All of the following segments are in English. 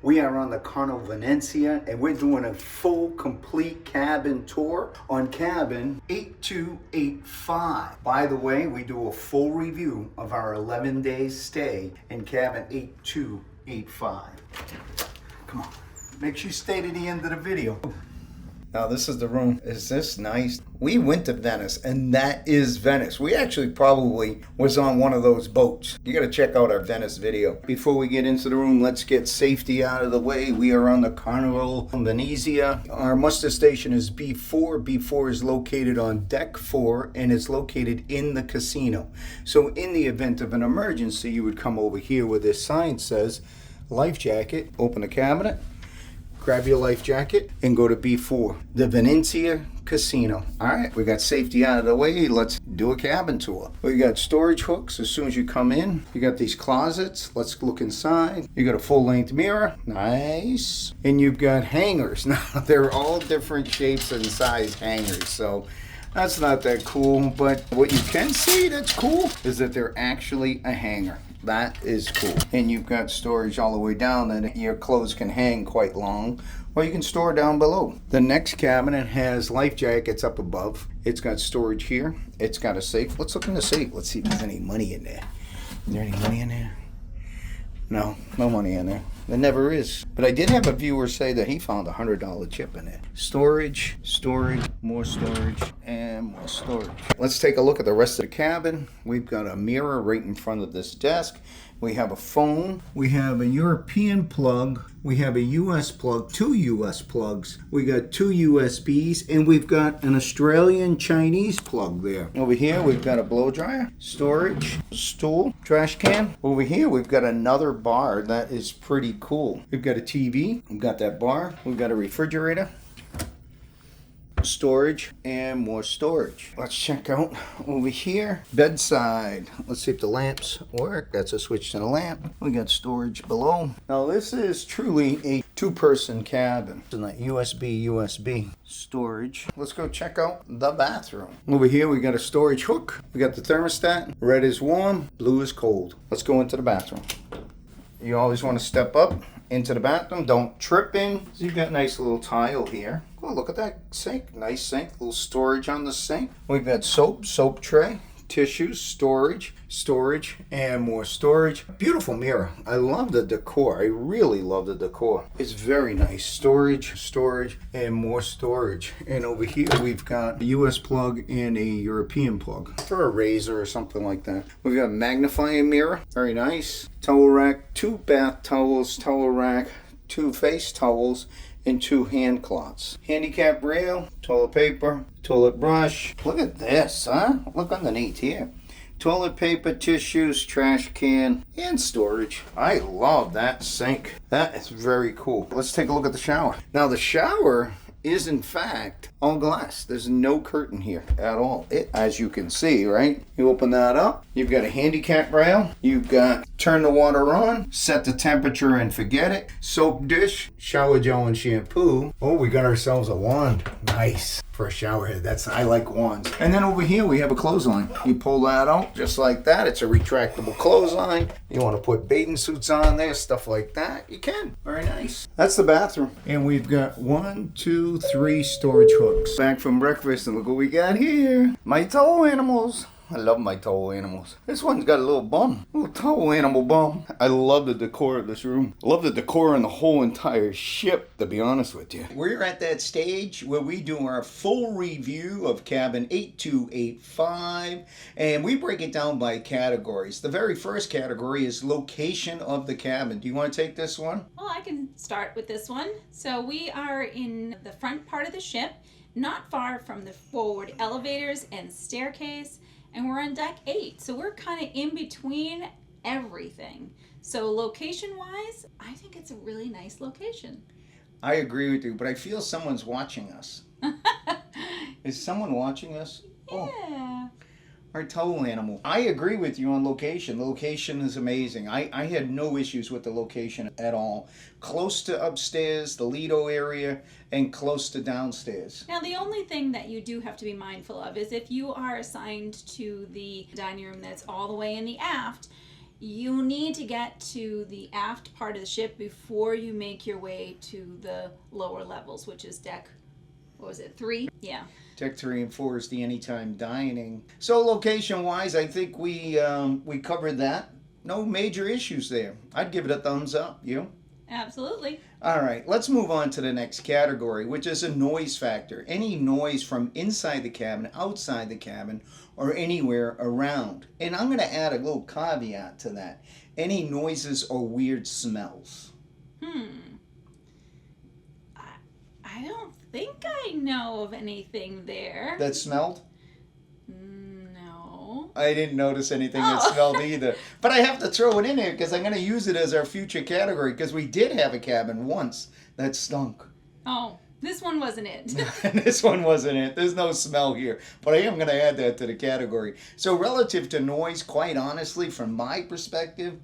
We are on the Carnival Venezia and we're doing a full complete cabin tour on cabin 8285. By the way, we do a full review of our 11-day stay in cabin 8285. Come on, make sure you stay to the end of the video. Now this is the room. Is this nice? We went to Venice and that is Venice. We actually probably was on one of those boats. You gotta check out our Venice video. Before we get into the room, let's get safety out of the way. We are on the Carnival Venezia. Our muster station is B4. B4 is located on deck 4 and it's located in the casino. So in the event of an emergency, you would come over here where this sign says life jacket, open the cabinet, grab your life jacket and go to B4, the Venezia Casino. All right, we got safety out of the way. Let's do a cabin tour. We got storage hooks as soon as you come in. You got these closets. Let's look inside. You got a full-length mirror. Nice. And you've got hangers. Now, they're all different shapes and size hangers, so that's not that cool. But what you can see that's cool is that they're actually a hanger. That is cool. And you've got storage all the way down that your clothes can hang quite long, or you can store down below. The next cabinet has life jackets up above. It's got storage here. It's got a safe. Let's look in the safe. Let's see if there's any money in there. Is there any money in there? No, no money in there. There never is. But I did have a viewer say that he found a $100 chip in it. Storage, storage, more storage, and more storage. Let's take a look at the rest of the cabin. We've got a mirror right in front of this desk. We have a phone. We have a European plug. We have a US plug, 2 US plugs. We got 2 USBs, and we've got an Australian Chinese plug there. Over here, we've got a blow dryer, storage, stool, trash can. Over here, we've got another bar that is pretty cool. We've got a TV. We've got that bar. We've got a refrigerator, storage, and more storage. Let's check out over here. Bedside. Let's see if the lamps work. That's a switch to the lamp. We got storage below. Now this is truly a 2-person cabin. And that USB storage. Let's go check out the bathroom. Over here we got a storage hook. We got the thermostat. Red is warm, blue is cold. Let's go into the bathroom. You always want to step up into the bathroom. Don't trip in. So you've got a nice little tile here. Oh, look at that sink. Nice sink. Little storage on the sink. We've got soap, soap tray, tissues, storage, and more storage. Beautiful mirror. I love the decor. I really love the decor. It's very nice. Storage, and more storage. And over here we've got a US plug and a European plug for a razor or something like that. We've got a magnifying mirror. Very nice. Towel rack, 2 bath towels, towel rack, 2 face towels, and 2 hand cloths. Handicap rail, toilet paper, toilet brush. Look at this, huh? Look underneath here. Toilet paper, tissues, trash can, and storage. I love that sink. That is very cool. Let's take a look at the shower. Now the shower is in fact all glass. There's no curtain here at all. As you can see, right? You open that up. You've got a handicap rail. You've got turn the water on, set the temperature and forget it. Soap dish, shower gel and shampoo. Oh, we got ourselves a wand. Nice. For a shower head. I like wands. And then over here we have a clothesline. You pull that out just like that. It's a retractable clothesline. You want to put bathing suits on there, stuff like that, you can. Very nice. That's the bathroom. And we've got 1, 2, 3 storage hooks. Back from breakfast and look what we got here. My tow animals. I love my tow animals. This one's got a little bum. Little tow animal bum. I love the decor of this room. I love the decor on the whole entire ship, to be honest with you. We're at that stage where we do our full review of cabin 8285, and we break it down by categories. The very first category is location of the cabin. Do you want to take this one? Well, I can start with this one. So we are in the front part of the ship, not far from the forward elevators and staircase. And we're on deck 8, so we're kind of in between everything. So location-wise, I think it's a really nice location. I agree with you, but I feel someone's watching us. Is someone watching us? Yeah. Oh. Our tow animal. I agree with you on location. The location is amazing. I had no issues with the location at all. Close to upstairs, the Lido area, and close to downstairs. Now the only thing that you do have to be mindful of is if you are assigned to the dining room that's all the way in the aft, you need to get to the aft part of the ship before you make your way to the lower levels, which is deck, what was it, 3? Yeah. Deck 3 and 4 is the anytime dining. So location-wise, I think we covered that. No major issues there. I'd give it a thumbs up. You? Absolutely. All right, let's move on to the next category, which is a noise factor. Any noise from inside the cabin, outside the cabin, or anywhere around. And I'm going to add a little caveat to that. Any noises or weird smells. I don't think I know of anything there. That smelled? No. I didn't notice anything that smelled either. But I have to throw it in here because I'm going to use it as our future category because we did have a cabin once that stunk. Oh, this one wasn't it. This one wasn't it. There's no smell here. But I am going to add that to the category. So relative to noise, quite honestly, from my perspective,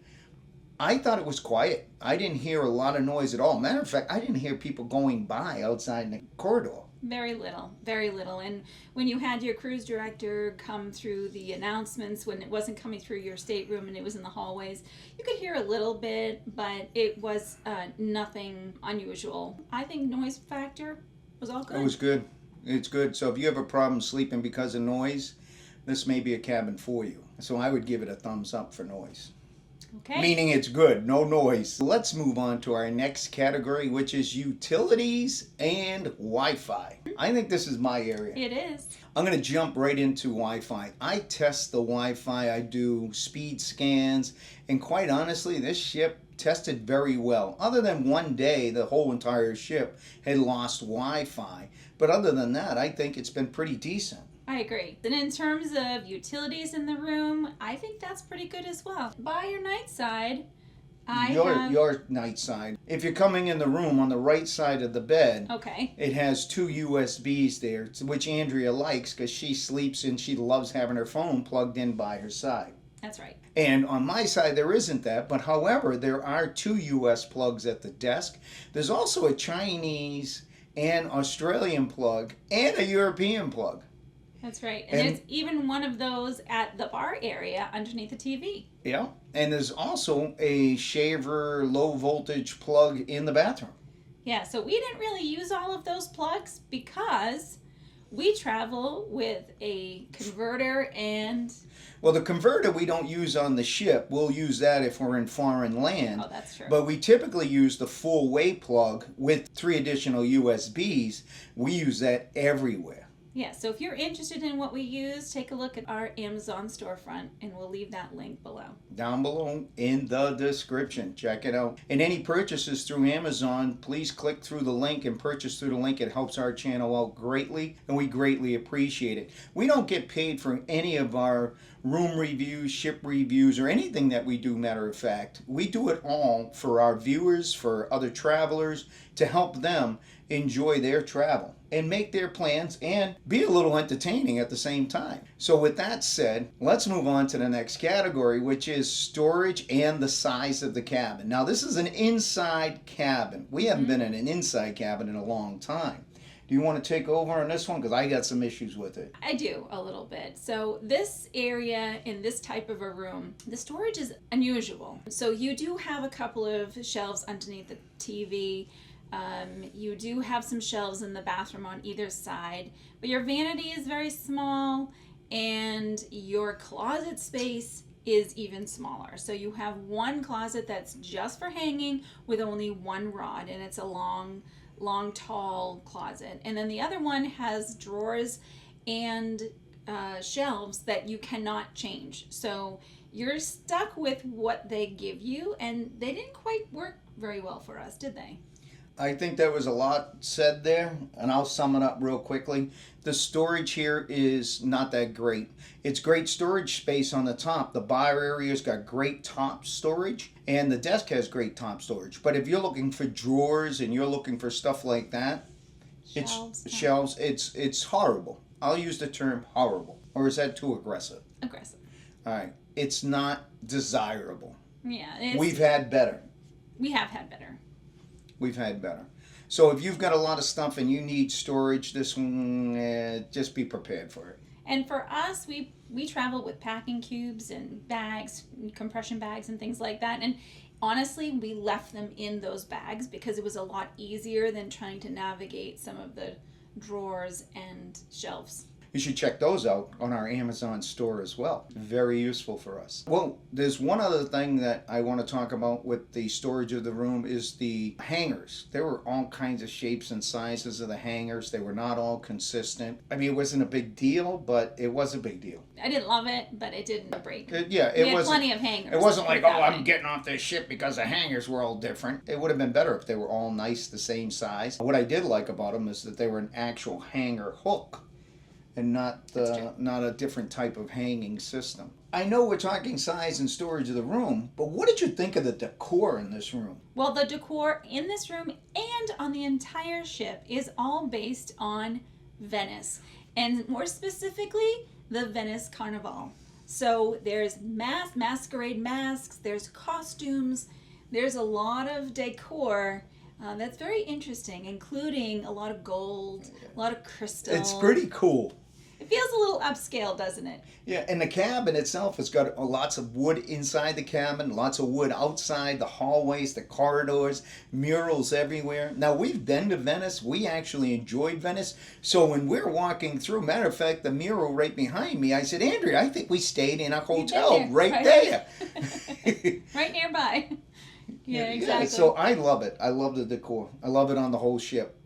I thought it was quiet. I didn't hear a lot of noise at all. Matter of fact, I didn't hear people going by outside in the corridor. Very little, very little. And when you had your cruise director come through the announcements, when it wasn't coming through your stateroom and it was in the hallways, you could hear a little bit, but it was nothing unusual. I think noise factor was all good. It was good. It's good. So if you have a problem sleeping because of noise, this may be a cabin for you. So I would give it a thumbs up for noise. Okay. Meaning it's good, no noise. Let's move on to our next category, which is utilities and Wi-Fi. I think this is my area. It is. I'm going to jump right into Wi-Fi. I test the Wi-Fi, I do speed scans, and quite honestly, this ship tested very well. Other than one day, the whole entire ship had lost Wi-Fi. But other than that, I think it's been pretty decent. I agree. And in terms of utilities in the room, I think that's pretty good as well. By your night side, Your night side. If you're coming in the room on the right side of the bed, okay, it has 2 USBs there, which Andrea likes because she sleeps and she loves having her phone plugged in by her side. That's right. And on my side, there isn't that. But however, there are 2 US plugs at the desk. There's also a Chinese and Australian plug and a European plug. That's right. And there's even one of those at the bar area underneath the TV. Yeah. And there's also a shaver low voltage plug in the bathroom. Yeah, so we didn't really use all of those plugs because we travel with a converter and... Well, the converter we don't use on the ship. We'll use that if we're in foreign land. Oh, that's true. But we typically use the full way plug with 3 additional USBs. We use that everywhere. Yeah, so if you're interested in what we use, take a look at our Amazon storefront, and we'll leave that link below. Down below in the description. Check it out. And any purchases through Amazon, please click through the link and purchase through the link. It helps our channel out greatly, and we greatly appreciate it. We don't get paid for any of our room reviews, ship reviews, or anything that we do, matter of fact. We do it all for our viewers, for other travelers, to help them enjoy their travel and make their plans and be a little entertaining at the same time. So with that said, let's move on to the next category, which is storage and the size of the cabin. Now this is an inside cabin. We haven't been in an inside cabin in a long time. Do you want to take over on this one? Because I got some issues with it. I do, a little bit. So this area in this type of a room, the storage is unusual. So you do have a couple of shelves underneath the TV. You do have some shelves in the bathroom on either side, but your vanity is very small and your closet space is even smaller. So you have one closet that's just for hanging with only one rod, and it's a long, tall closet. And then the other one has drawers and shelves that you cannot change. So you're stuck with what they give you, and they didn't quite work very well for us, did they? I think there was a lot said there, and I'll sum it up real quickly. The storage here is not that great. It's great storage space on the top. The bar area's got great top storage, and the desk has great top storage. But if you're looking for drawers and you're looking for stuff like that, shelves, it's horrible. I'll use the term horrible. Or is that too aggressive? Aggressive. All right. It's not desirable. Yeah. We've had better. We have had better. We've had better. So if you've got a lot of stuff and you need storage, this one, just be prepared for it. And for us, we travel with packing cubes and bags, compression bags and things like that. And honestly, we left them in those bags because it was a lot easier than trying to navigate some of the drawers and shelves. You should check those out on our Amazon store as well. Very useful for us. Well, there's one other thing that I want to talk about with the storage of the room is the hangers. There were all kinds of shapes and sizes of the hangers. They were not all consistent. I mean, it wasn't a big deal, but it was a big deal. I didn't love it, but it didn't break. We had plenty of hangers. It wasn't like, oh, I'm getting off this ship because the hangers were all different. It would have been better if they were all nice, the same size. What I did like about them is that they were an actual hanger hook, and not a different type of hanging system. I know we're talking size and storage of the room, but what did you think of the decor in this room? Well, the decor in this room and on the entire ship is all based on Venice, and more specifically, the Venice Carnival. So there's masquerade masks, there's costumes, there's a lot of decor that's very interesting, including a lot of gold, a lot of crystal. It's pretty cool. It feels a little upscale, doesn't it? Yeah, and the cabin itself has got lots of wood inside the cabin, lots of wood outside, the hallways, the corridors, murals everywhere. Now, we've been to Venice. We actually enjoyed Venice. So when we're walking through, matter of fact, the mural right behind me, I said, Andrea, I think we stayed in a hotel right there. Right nearby. Yeah, exactly. Yeah, so I love it. I love the decor. I love it on the whole ship.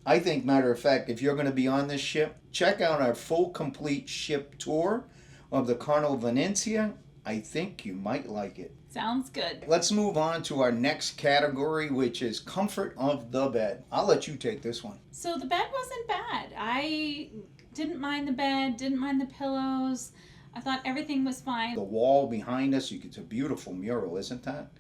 I think, matter of fact, if you're going to be on this ship, check out our full complete ship tour of the Carnival Venezia. I think you might like it. Sounds good. Let's move on to our next category, which is comfort of the bed. I'll let you take this one. So the bed wasn't bad. I didn't mind the bed, didn't mind the pillows. I thought everything was fine. The wall behind us, it's a beautiful mural, isn't that?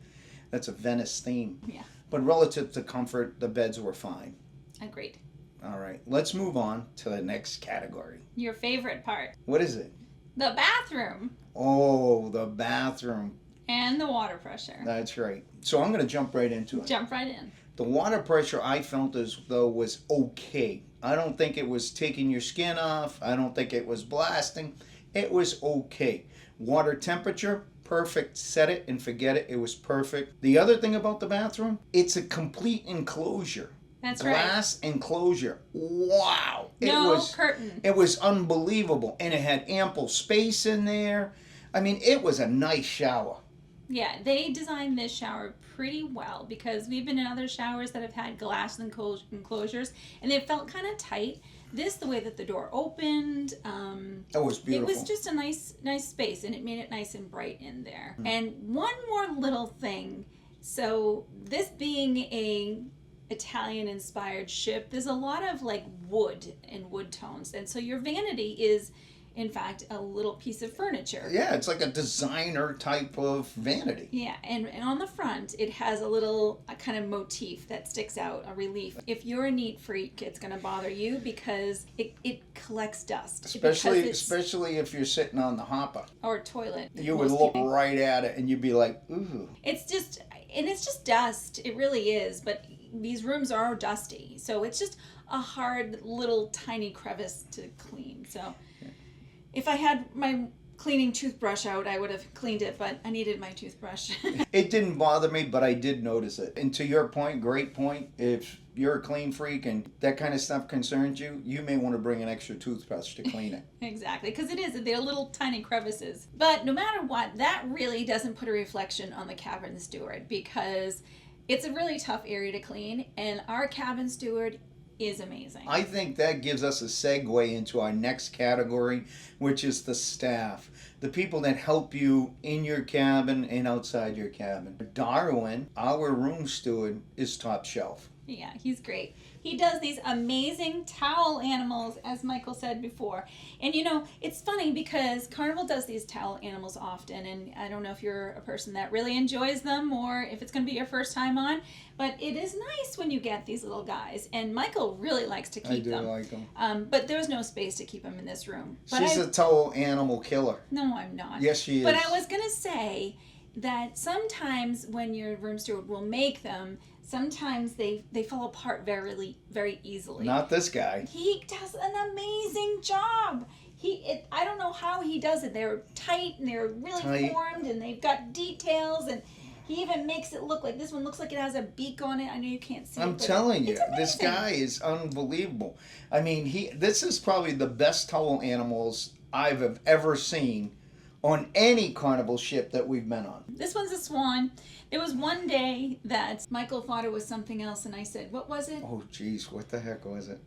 That's a Venice theme. Yeah. But relative to comfort, the beds were fine. Agreed. All right, let's move on to the next category. Your favorite part. What is it? The bathroom. Oh, the bathroom. And the water pressure. That's right. So I'm going to jump right into it. Jump right in. The water pressure I felt as though was okay. I don't think it was taking your skin off. I don't think it was blasting. It was okay. Water temperature, perfect. Set it and forget it. It was perfect. The other thing about the bathroom, it's a complete enclosure. That's Glass enclosure. Wow. No curtain. It was unbelievable. And it had ample space in there. I mean, it was a nice shower. Yeah, they designed this shower pretty well because we've been in other showers that have had glass enclosures and they felt kind of tight. This, the way that the door opened, it was beautiful. It was just a nice space, and it made it nice and bright in there. And one more little thing. So this being a Italian-inspired ship, there's a lot of like wood and wood tones, and so your vanity is in fact a little piece of furniture. Yeah, it's like a designer type of vanity. Yeah, and on the front it has a kind of motif that sticks out, a relief. If you're a neat freak, it's going to bother you because it collects dust. Especially if you're sitting on the hopper or toilet. You would look right at it and you'd be like, ooh. It's just dust. It really is, but these rooms are dusty, so it's just a hard little tiny crevice to clean. So if I had my cleaning toothbrush out, I would have cleaned it, but I needed my toothbrush. It didn't bother me, but I did notice it. And to your point, great point, if you're a clean freak and that kind of stuff concerns you, you may want to bring an extra toothbrush to clean it. Exactly, because they're little tiny crevices. But no matter what, that really doesn't put a reflection on the cabin steward because it's a really tough area to clean, and our cabin steward is amazing. I think that gives us a segue into our next category, which is the staff. The people that help you in your cabin and outside your cabin. Darwin, our room steward, is top shelf. Yeah, he's great. He does these amazing towel animals, as Michael said before. And you know, it's funny because Carnival does these towel animals often, and I don't know if you're a person that really enjoys them or if it's going to be your first time on, but it is nice when you get these little guys, and Michael really likes to keep them. I do like them. But there's no space to keep them in this room. But She's a towel animal killer. No, I'm not. Yes, she is. But I was going to say that sometimes when your room steward will make them, sometimes they fall apart very easily. Not this guy. He does an amazing job. I don't know how he does it. They're tight and they're really Tight. formed and they've got details, and he even makes it look like this one looks like it has a beak on it. I know you can't see it. I'm but telling you, it's this amazing. guy is unbelievable. I mean, this is probably the best towel animals I've ever seen on any Carnival ship that we've been on. This one's a swan. There was one day that Michael thought it was something else, and I said, "What was it?" Oh, geez, what the heck was it?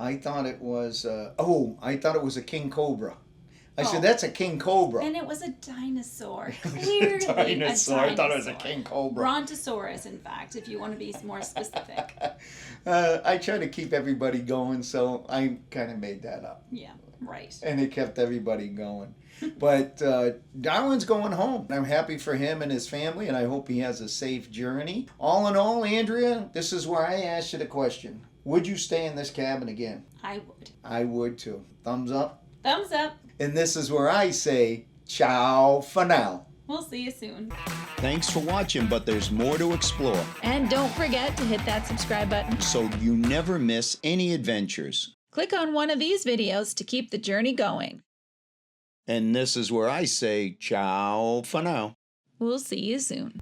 I thought it was, I thought it was a king cobra. I said, that's a king cobra. And it was a dinosaur. Clearly dinosaur. a I thought it was a dinosaur. king cobra. Brontosaurus, in fact, if you want to be more specific. I try to keep everybody going, so I kind of made that up. Yeah, right. And it kept everybody going. But Darwin's going home. I'm happy for him and his family, and I hope he has a safe journey. All in all, Andrea, this is where I asked you the question. Would you stay in this cabin again? I would. I would too. Thumbs up? Thumbs up. And this is where I say, ciao for now. We'll see you soon. Thanks for watching, but there's more to explore, And don't forget to hit that subscribe button. so you never miss any adventures. Click on one of these videos to keep the journey going. And this is where I say ciao for now. We'll see you soon.